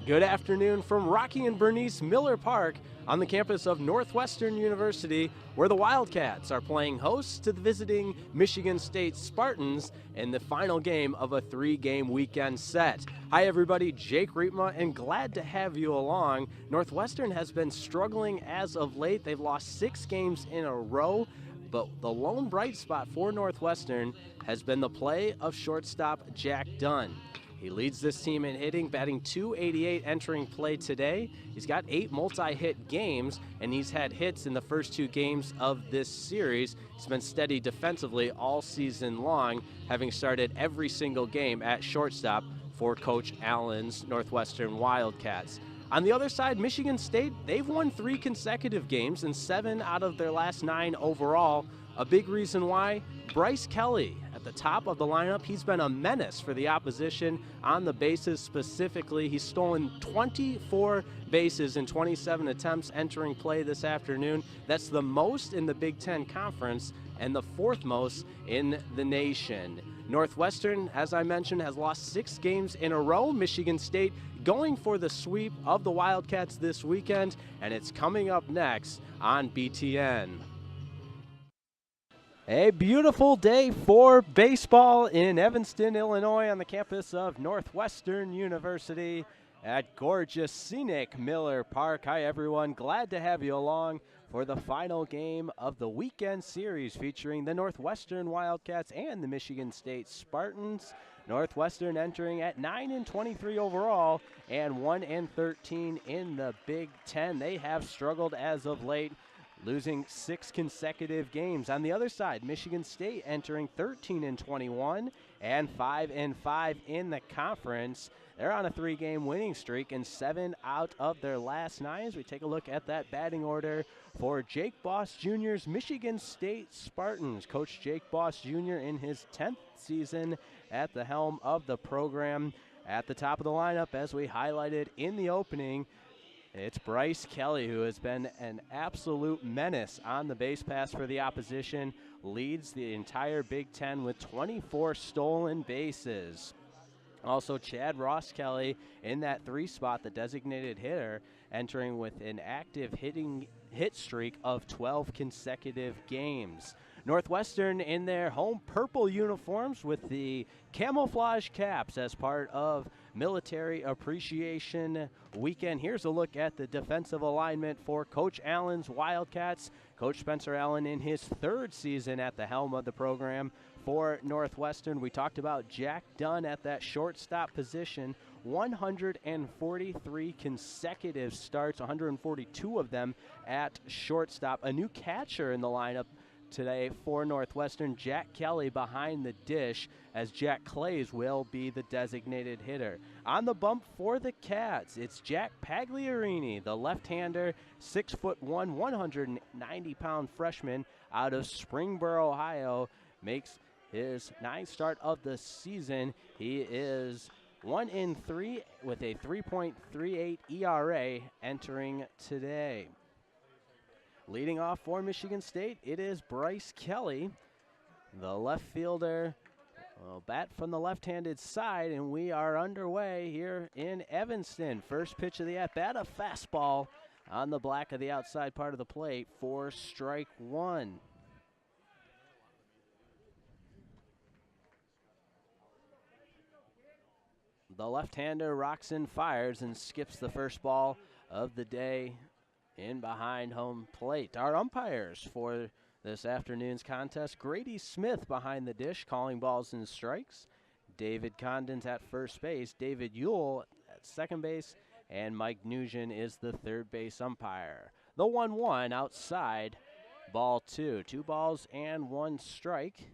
Good afternoon from Rocky and Bernice Miller Park on the campus of Northwestern University, where the Wildcats are playing host to the visiting Michigan State Spartans in the final game of a 3-game weekend set. Hi everybody, Jake Riepma, and glad to have you along. Northwestern has been struggling as of late. They've lost 6 games in a row, but the lone bright spot for Northwestern has been the play of shortstop Jack Dunn. He leads this team in hitting, batting .288 entering play today. He's got 8 multi-hit games, and he's had hits in the first 2 games of this series. He's been steady defensively all season long, having started every single game at shortstop for Coach Allen's Northwestern Wildcats. On the other side, Michigan State, they've won 3 consecutive games and 7 out of their last 9 overall. A big reason why, Bryce Kelly at the top of the lineup. He's been a menace for the opposition on the bases specifically. He's stolen 24 bases in 27 attempts entering play this afternoon. That's the most in the Big Ten Conference and the 4th most in the nation. Northwestern, as I mentioned, has lost 6 games in a row. Michigan State going for the sweep of the Wildcats this weekend, and it's coming up next on BTN. A beautiful day for baseball in Evanston, Illinois, on the campus of Northwestern University at gorgeous, scenic Miller Park. Hi, everyone. Glad to have you along for the final game of the weekend series featuring the Northwestern Wildcats and the Michigan State Spartans. Northwestern entering at 9-23 overall and 1-13 in the Big Ten. They have struggled as of late, losing 6 consecutive games. On the other side, Michigan State entering 13-21 and 5-5 in the conference. They're on a 3-game winning streak and 7 out of their last 9. As we take a look at that batting order for Jake Boss Jr.'s Michigan State Spartans. Coach Jake Boss Jr. in his 10th season at the helm of the program. At the top of the lineup, as we highlighted in the opening, it's Bryce Kelly, who has been an absolute menace on the base pass for the opposition, leads the entire Big Ten with 24 stolen bases. Also, Chad Ross Kelly in that 3 spot, the designated hitter, entering with an active hit streak of 12 consecutive games. Northwestern in their home purple uniforms with the camouflage caps as part of Military Appreciation Weekend. Here's a look at the defensive alignment for Coach Allen's Wildcats. Coach Spencer Allen in his 3rd season at the helm of the program for Northwestern. We talked about Jack Dunn at that shortstop position. 143 consecutive starts, 142 of them at shortstop. A new catcher in the lineup today for Northwestern, Jack Kelly behind the dish, as Jack Clays will be the designated hitter. On the bump for the Cats, it's Jack Pagliarini, the left-hander, 6'1", 190-pound freshman out of Springboro, Ohio, makes his 9th start of the season. He is 1-3 with a 3.38 ERA entering today. Leading off for Michigan State, it is Bryce Kelly, the left fielder. Will bat from the left-handed side, and we are underway here in Evanston. First pitch of the at-bat, a fastball on the black of the outside part of the plate for strike 1. The left-hander rocks and fires and skips the first ball of the day in behind home plate. Our umpires for this afternoon's contest, Grady Smith behind the dish, calling balls and strikes. David Condon's at first base, David Ewell at second base, and Mike Nugent is the third base umpire. The 1-1 outside, ball 2. 2 balls and 1 strike.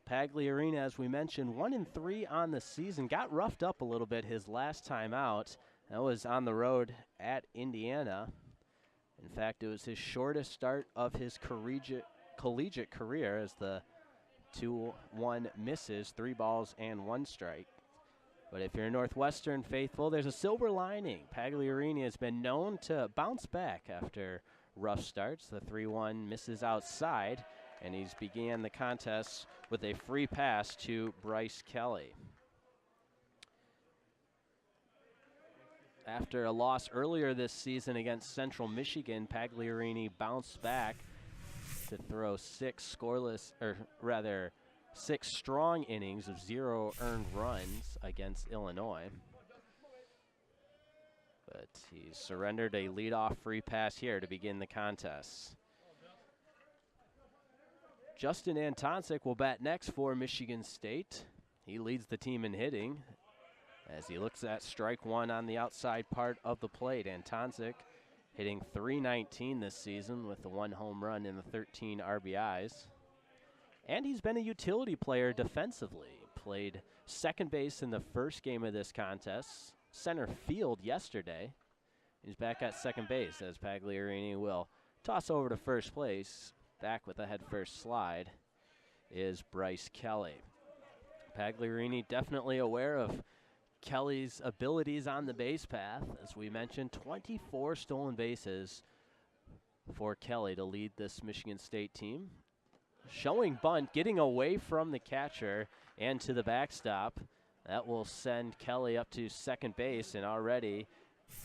Pagliarini, as we mentioned, 1-3 on the season. Got roughed up a little bit his last time out. That was on the road at Indiana. In fact, it was his shortest start of his collegiate career, as the 2-1 misses, 3 balls and 1 strike. But if you're a Northwestern faithful, there's a silver lining. Pagliarini has been known to bounce back after rough starts. The 3-1 misses outside, and he's began the contest with a free pass to Bryce Kelly. After a loss earlier this season against Central Michigan, Pagliarini bounced back to throw six strong innings of 0 earned runs against Illinois. But he surrendered a leadoff free pass here to begin the contest. Justin Antoncic will bat next for Michigan State. He leads the team in hitting as he looks at strike one on the outside part of the plate. Antoncic hitting .319 this season with the 1 home run and the 13 RBIs. And he's been a utility player defensively. Played second base in the first game of this contest, center field yesterday. He's back at second base as Pagliarini will toss over to first place. Back with a head first slide is Bryce Kelly. Pagliarini definitely aware of Kelly's abilities on the base path. As we mentioned, 24 stolen bases for Kelly to lead this Michigan State team. Showing bunt, getting away from the catcher and to the backstop. That will send Kelly up to second base, and already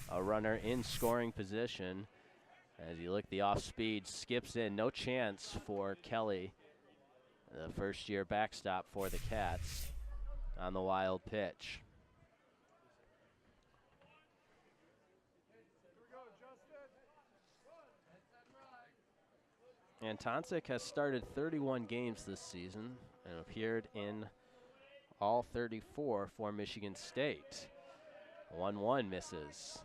a runner in scoring position. As you look, the off speed skips in. No chance for Kelly, the first-year backstop for the Cats on the wild pitch. Antoncic has started 31 games this season and appeared in all 34 for Michigan State. 1-1 misses.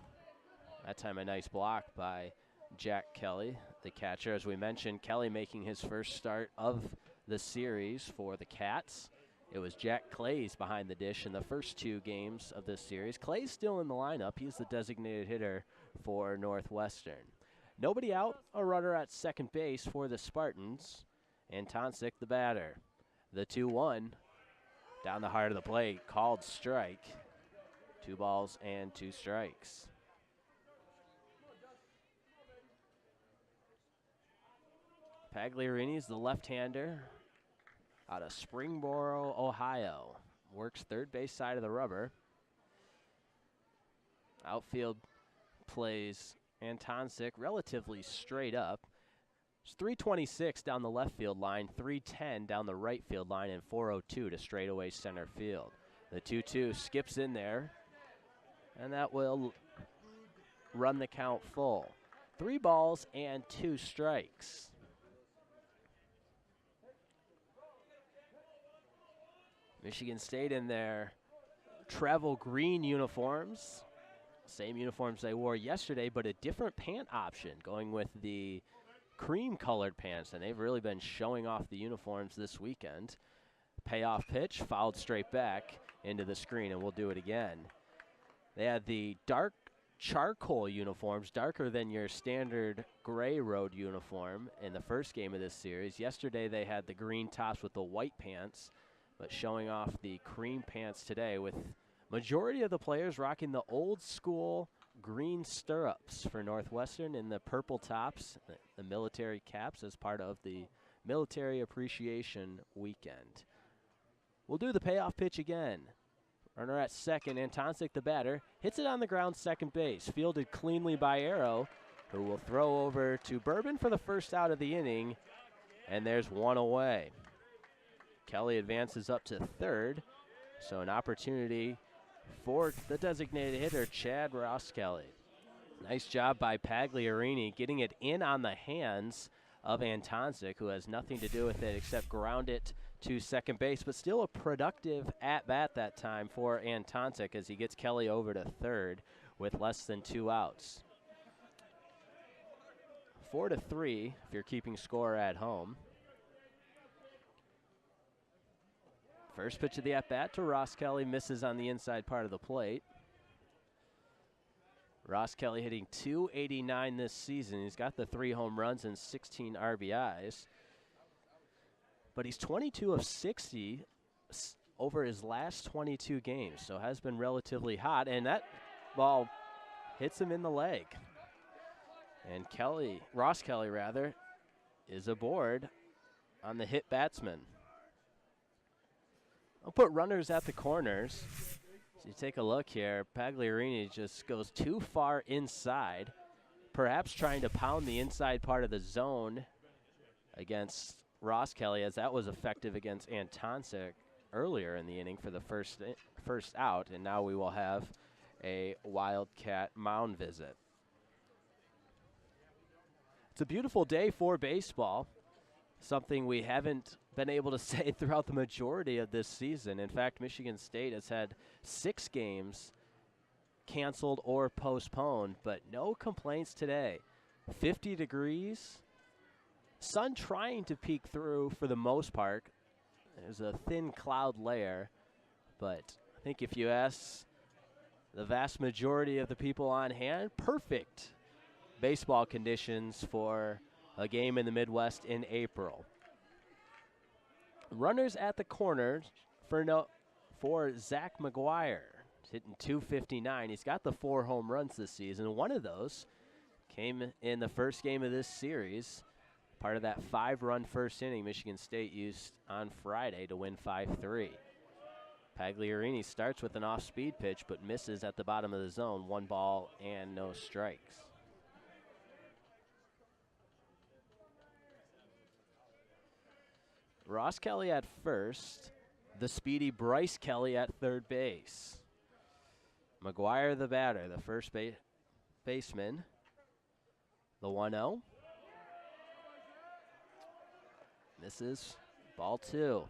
That time a nice block by Jack Kelly, the catcher. As we mentioned, Kelly making his first start of the series for the Cats. It was Jack Clays behind the dish in the first 2 games of this series. Clay's still in the lineup. He's the designated hitter for Northwestern. Nobody out, a runner at second base for the Spartans. Antoncic, the batter. The 2-1 down the heart of the plate, called strike. 2 balls and 2 strikes. Pagliarini is the left-hander out of Springboro, Ohio. Works third base side of the rubber. Outfield plays Antoncic relatively straight up. It's 326 down the left field line, 310 down the right field line, and 402 to straightaway center field. The 2-2 skips in there, and that will run the count full. 3 balls and 2 strikes. Michigan State in their travel green uniforms. Same uniforms they wore yesterday, but a different pant option, going with the cream-colored pants, and they've really been showing off the uniforms this weekend. Payoff pitch, fouled straight back into the screen, and we'll do it again. They had the dark charcoal uniforms, darker than your standard gray road uniform in the first game of this series. Yesterday they had the green tops with the white pants, but showing off the cream pants today, with majority of the players rocking the old school green stirrups for Northwestern and the purple tops, the military caps, as part of the Military Appreciation Weekend. We'll do the payoff pitch again. Runner at second, Antoncic, the batter, hits it on the ground, second base. Fielded cleanly by Arrow, who will throw over to Bourbon for the first out of the inning, and there's 1 away. Kelly advances up to third, so an opportunity for the designated hitter, Chad Ross-Kelly. Nice job by Pagliarini getting it in on the hands of Antoncic, who has nothing to do with it except ground it to second base, but still a productive at-bat that time for Antoncic as he gets Kelly over to third with less than 2 outs. 4-3 if you're keeping score at home. First pitch of the at-bat to Ross-Kelly, misses on the inside part of the plate. Ross-Kelly hitting .289 this season. He's got the 3 home runs and 16 RBIs. But he's 22 of 60 over his last 22 games, so has been relatively hot. And that ball hits him in the leg. And Ross-Kelly is aboard on the hit batsman. I'll put runners at the corners. So You take a look here, Pagliarini just goes too far inside, perhaps trying to pound the inside part of the zone against Ross Kelly, as that was effective against Antonsic earlier in the inning for the first out, and now we will have a Wildcat mound visit. It's a beautiful day for baseball, something we haven't been able to say throughout the majority of this season. In fact, Michigan State has had 6 games canceled or postponed, but no complaints today. 50 degrees, sun trying to peek through for the most part. There's a thin cloud layer, but I think if you ask the vast majority of the people on hand, perfect baseball conditions for a game in the Midwest in April. Runners at the corner for Zach McGuire. He's hitting .259. He's got the 4 home runs this season. One of those came in the first game of this series, part of that 5-run first inning Michigan State used on Friday to win 5-3. Pagliarini starts with an off-speed pitch but misses at the bottom of the zone. 1 ball and no strikes. Ross Kelly at first, the speedy Bryce Kelly at third base. McGuire the batter, the first baseman. The 1-0. Misses, ball 2.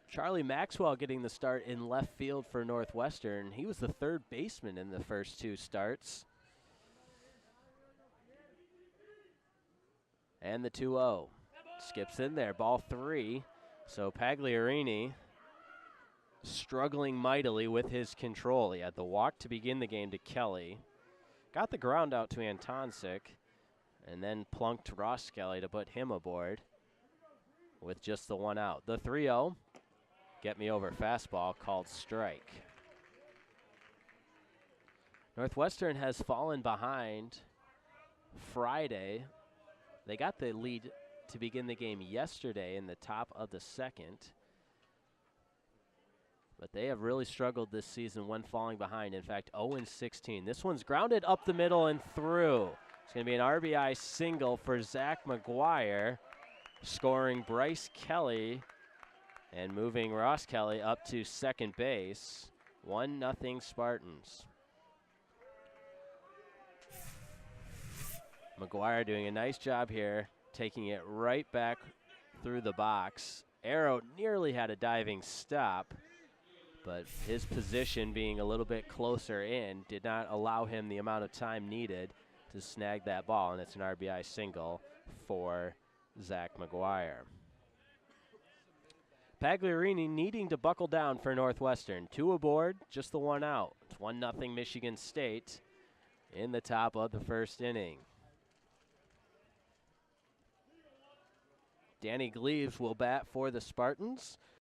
Charlie Maxwell getting the start in left field for Northwestern. He was the third baseman in the first 2 starts. And the 2-0. Skips in there, ball 3. So Pagliarini struggling mightily with his control. He had the walk to begin the game to Kelly. Got the ground out to Antonsic. And then plunked Ross Kelly to put him aboard with just the 1 out. The 3-0. Get me over fastball called strike. Northwestern has fallen behind Friday. They got the lead to begin the game yesterday in the top of the second. But they have really struggled this season when falling behind. In fact, 0-16. This one's grounded up the middle and through. It's going to be an RBI single for Zach McGuire, scoring Bryce Kelly and moving Ross Kelly up to second base. 1-0 Spartans. McGuire doing a nice job here, taking it right back through the box. Arrow nearly had a diving stop, but his position being a little bit closer in did not allow him the amount of time needed to snag that ball, and it's an RBI single for Zach McGuire. Pagliarini needing to buckle down for Northwestern. 2 aboard, just the 1 out. It's 1-0 Michigan State in the top of the first inning. Danny Gleaves will bat for the Spartans.